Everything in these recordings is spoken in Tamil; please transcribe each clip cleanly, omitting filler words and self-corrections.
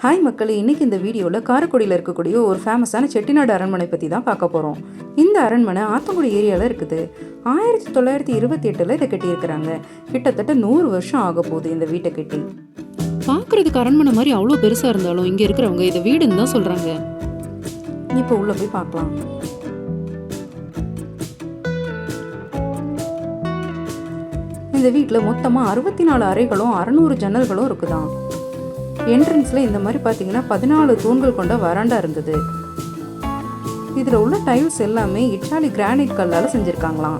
ஹாய் மக்களே, இன்றைக்கி இந்த வீடியோவில் காரைக்குடியில் இருக்கக்கூடிய ஒரு ஃபேமஸான செட்டிநாடு அரண்மனை பற்றி தான் பார்க்க போகிறோம். இந்த அரண்மனை ஆத்தங்குடி ஏரியாவில் இருக்குது. 1928 இதை கட்டியிருக்கிறாங்க. கிட்டத்தட்ட 100 வருஷம் ஆக போகுது இந்த வீட்டை கட்டி. பார்க்குறதுக்கு அரண்மனை மாதிரி அவ்வளோ பெருசாக இருந்தாலும் இங்கே இருக்கிறவங்க இதை வீடுன்னு தான் சொல்கிறாங்க. இப்போ உள்ளே போய் பார்க்கலாம். இந்த வீட்டில் மொத்தமாக 64 அறைகளும் 600 ஜன்னல்களும் இருக்குதான். என்ட்ரன்ஸில் இந்த மாதிரி பார்த்தீங்கன்னா 14 தூண்கள் கொண்ட வராண்டா இருந்தது. இதில் உள்ள டைல்ஸ் எல்லாமே இட்டாலி கிரானைட் கல்லால் செஞ்சுருக்காங்களாம்.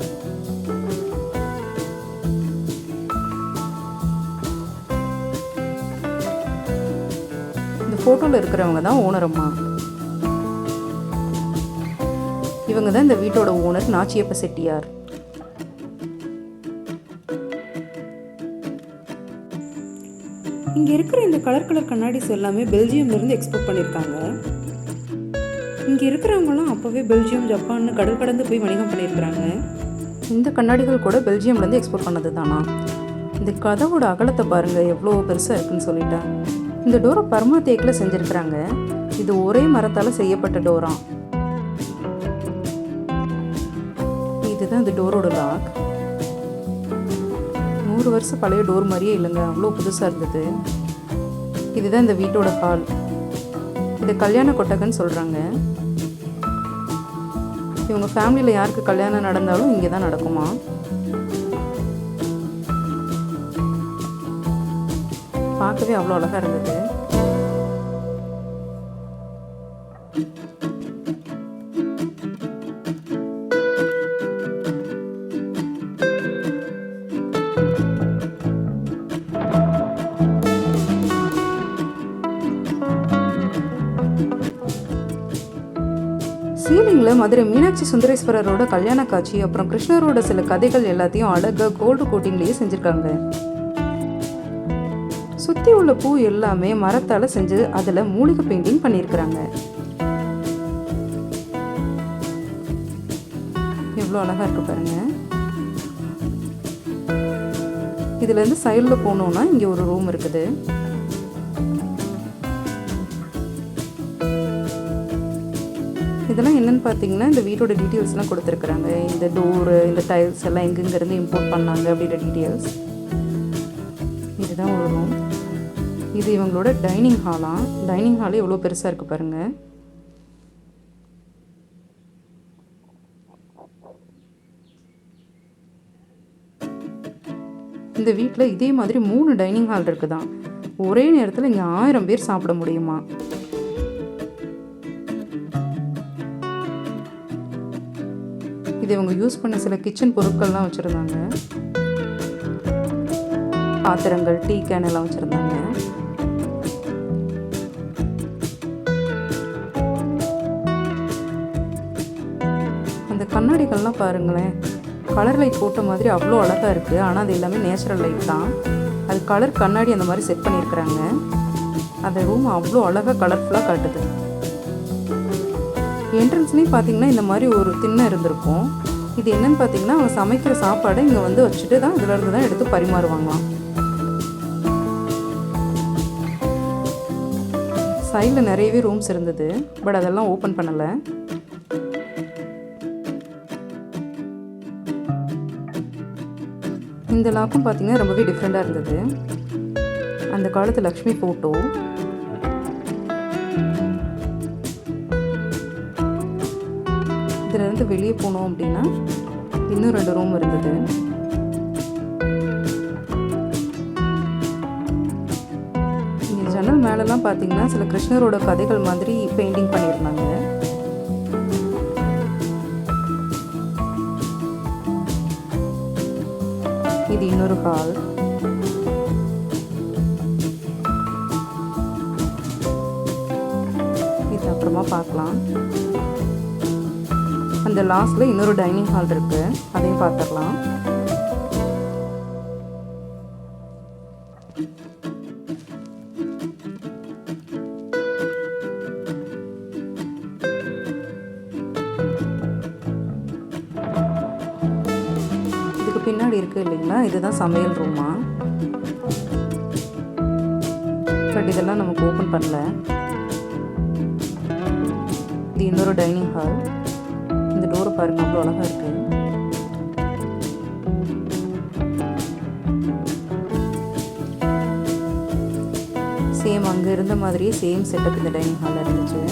இந்த ஃபோட்டோவில் இருக்கிறவங்க தான் ஓனர் அம்மா. இவங்க தான் இந்த வீட்டோட ஓனர் நாச்சியப்ப செட்டியார். இங்கே இருக்கிற இந்த கலர் கண்ணாடிஸ் எல்லாமே பெல்ஜியம்லேருந்து எக்ஸ்போர்ட் பண்ணியிருக்காங்க. இங்கே இருக்கிறவங்களாம் அப்போவே பெல்ஜியம், ஜப்பான் கடல் கடந்து போய் வணிகம் பண்ணியிருக்கிறாங்க. இந்த கண்ணாடிகள் கூட பெல்ஜியம்லேருந்து எக்ஸ்போர்ட் பண்ணது தானா. இந்த கதவோட அகலத்தை பாருங்கள் எவ்வளோ பெருசாக இருக்குன்னு சொல்லிட்டேன். இந்த டோரை பர்மா தேக்கில் செஞ்சுருக்கிறாங்க. இது ஒரே மரத்தால் செய்யப்பட்ட டோரா. இதுதான் இந்த டோரோட லாக். 100 வருஷம் பழைய டோர் மாதிரியே இல்லைங்க, அவ்வளோ புதுசாக இருந்தது. இதுதான் இந்த வீட்டோட ஹால். இது கல்யாண கொட்டகைன்னு சொல்கிறாங்க. இவங்க ஃபேமிலியில் யாருக்கு கல்யாணம் நடந்தாலும் இங்கே தான் நடக்குமா. பார்க்கவே அவ்வளோ அழகாக இருந்தது. சீலிங்கில் மதுரை மீனாட்சி சுந்தரேஸ்வரரோட கல்யாண காட்சி, அப்புறம் கிருஷ்ணரோட சில கதைகள் எல்லாத்தையும் அழகாக கோல்டு கோட்டிங்லேயே செஞ்சுருக்காங்க. சுற்றி உள்ள பூ எல்லாமே மரத்தால் செஞ்சு அதில் மூலிகை பெயிண்டிங் பண்ணியிருக்கிறாங்க. எவ்வளோ அழகாக இருக்கு பாருங்க. இதுலேருந்து சைடில் போனோன்னா இங்கே ஒரு ரூம் இருக்குது. இதெல்லாம் என்னென்னு பார்த்தீங்கன்னா இந்த வீட்டோட டீட்டெயில்ஸ்லாம் கொடுத்துருக்குறாங்க. இந்த டோரு, இந்த டைல்ஸ் எல்லாம் எங்கெங்கேருந்து இம்போர்ட் பண்ணாங்க அப்படின்ற டீட்டெயில்ஸ். இதுதான் ஒரு ரூம். இது இவங்களோட டைனிங் ஹாலாம். டைனிங் ஹாலே எவ்வளோ பெருசாக இருக்குது பாருங்கள். இந்த வீட்டில் இதே மாதிரி 3 டைனிங் ஹால் இருக்குதான். ஒரே நேரத்தில் இங்கே 1000 பேர் சாப்பிட முடியுமா. இது இவங்க யூஸ் பண்ண சில கிச்சன் பொருட்கள்லாம் வச்சுருந்தாங்க. பாத்திரங்கள், டீ கேன் எல்லாம் வச்சுருந்தாங்க. அந்த கண்ணாடிகள்லாம் பாருங்களேன், கலர் லைட் போட்ட மாதிரி அவ்வளோ அழகாக இருக்குது. ஆனால் அது எல்லாமே நேச்சுரல் லைட் தான். அது கலர் கண்ணாடி அந்த மாதிரி செட் பண்ணியிருக்கிறாங்க. அந்த ரூம் அவ்வளோ அழகாக கலர்ஃபுல்லாக காட்டுது. என்ட்ரன்ஸ்லேயும் பார்த்தீங்கன்னா இந்த மாதிரி ஒரு திண்ணை இருந்திருக்கும். இது என்னன்னு பார்த்தீங்கன்னா அவங்க சமைக்கிற சாப்பாடை இங்கே வந்து வச்சுட்டு தான் இதிலேருந்து தான் எடுத்து பரிமாறுவாங்களாம். சைடில் நிறையவே ரூம்ஸ் இருந்தது, பட் அதெல்லாம் ஓப்பன் பண்ணலை. இந்த லாக்கும் பார்த்தீங்கன்னா ரொம்பவே டிஃப்ரெண்ட்டாக இருந்தது. அந்த காலத்து லக்ஷ்மி ஃபோட்டோ. இதிலேருந்து வெளியே போனோம் அப்படின்னா இன்னும் 2 ரூம் இருந்தது. இங்கே ஜன்னல் மேலெல்லாம் பார்த்தீங்கன்னா சில கிருஷ்ணரோட கதைகள் மாதிரி பெயிண்டிங் பண்ணியிருந்தாங்க. இது இன்னொரு ஹால். இது அப்புறமா பார்க்கலாம். அந்த லாஸ்ட்ல இன்னொரு டைனிங் ஹால் இருக்கு, அதையும் பார்த்துடலாம். இதுக்கு பின்னாடி இருக்கு இல்லைங்களா, இதுதான் சமையல் ரூமா. பட் இதெல்லாம் நமக்கு ஓப்பன் பண்ணல. இது இன்னொரு டைனிங் ஹால். இந்த டோரை பாருங்க, அவ்வளோ அழகாக இருக்குது. சேம் அங்கே இருந்த மாதிரியே சேம் செட்டப் இந்த டைனிங் ஹாலில் இருந்துச்சு.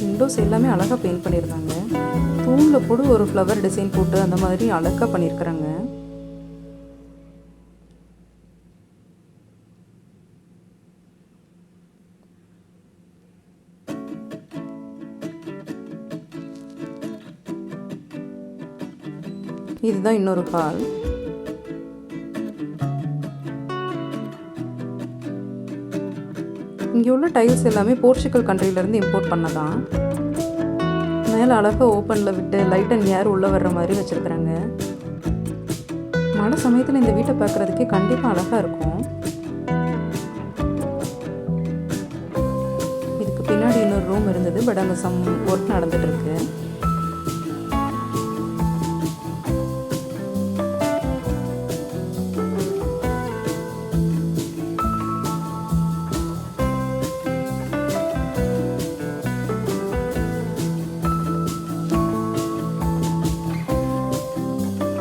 விண்டோஸ் எல்லாமே அழகாக பெயிண்ட் பண்ணியிருந்தாங்க. தூணில் போட்டு ஒரு ஃப்ளவர் டிசைன் போட்டு அந்த மாதிரி அழகாக பண்ணியிருக்கிறாங்க. இதுதான் இன்னொரு ஹால். இங்கே உள்ள டைல்ஸ் எல்லாமே போர்ச்சுகல் கண்ட்ரிலேருந்து இம்போர்ட் பண்ணதான். மேலே அழகாக ஓப்பனில் விட்டு லைட் அண்ட் ஏர் உள்ளே வர்ற மாதிரி வச்சுருக்குறாங்க. மழை சமயத்தில் இந்த வீட்டை பார்க்குறதுக்கே கண்டிப்பாக அழகாக இருக்கும். இதுக்கு பின்னாடி இன்னொரு ரூம் இருந்தது, பட் அங்கே சம் ஒர்க் நடந்துகிட்ருக்கு.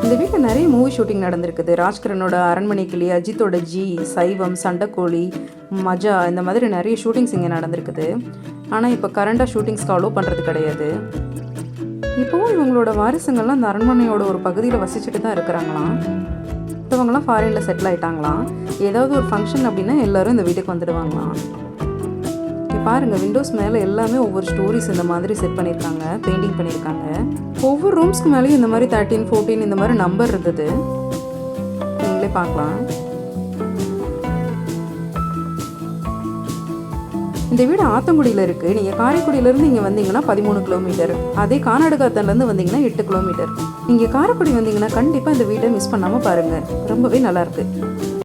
இந்த வீட்டில் நிறைய மூவி ஷூட்டிங் நடந்திருக்குது. ராஜ்கிரனோட அரண்மனை கிளி, அஜித்தோட ஜி, சைவம், சண்டைக்கோழி, மஜா, இந்த மாதிரி நிறைய ஷூட்டிங்ஸ் இங்கே நடந்திருக்குது. ஆனால் இப்போ கரண்டாக ஷூட்டிங்ஸ்க்கு அலோவ் பண்ணுறது கிடையாது. இப்போவும் இவங்களோட வாரிசுங்கள்லாம் அந்த அரண்மனையோட ஒரு பகுதியில் வசிச்சுட்டு தான் இருக்கிறாங்களாம். மற்றவங்களாம் ஃபாரினில் செட்டில் ஆகிட்டாங்களாம். ஏதாவது ஒரு ஃபங்க்ஷன் அப்படின்னா எல்லோரும் இந்த வீட்டுக்கு வந்துடுவாங்களாம். பாருங்கள், விண்டோஸ் மேலே எல்லாமே ஒவ்வொரு ஸ்டோரிஸ் இந்த மாதிரி செட் பண்ணியிருக்காங்க, பெயிண்டிங் பண்ணியிருக்காங்க. ஒவ்வொரு ரூம்ஸ்க்கு மேலேயும் இந்த மாதிரி 13, 14 இந்த மாதிரி நம்பர் இருந்தது. நீங்களே பார்க்கலாம். இந்த வீடு ஆத்தங்குடியில் இருக்குது. நீங்கள் காரைக்குடியிலேருந்து இங்கே வந்தீங்கன்னா 13 கிலோமீட்டர். அதே கர்நாடகத்துலேருந்து வந்தீங்கன்னா 8 கிலோமீட்டர். நீங்கள் காரைக்குடி வந்தீங்கன்னா கண்டிப்பாக இந்த வீட்டை மிஸ் பண்ணாமல் பாருங்கள். ரொம்பவே நல்லாயிருக்கு.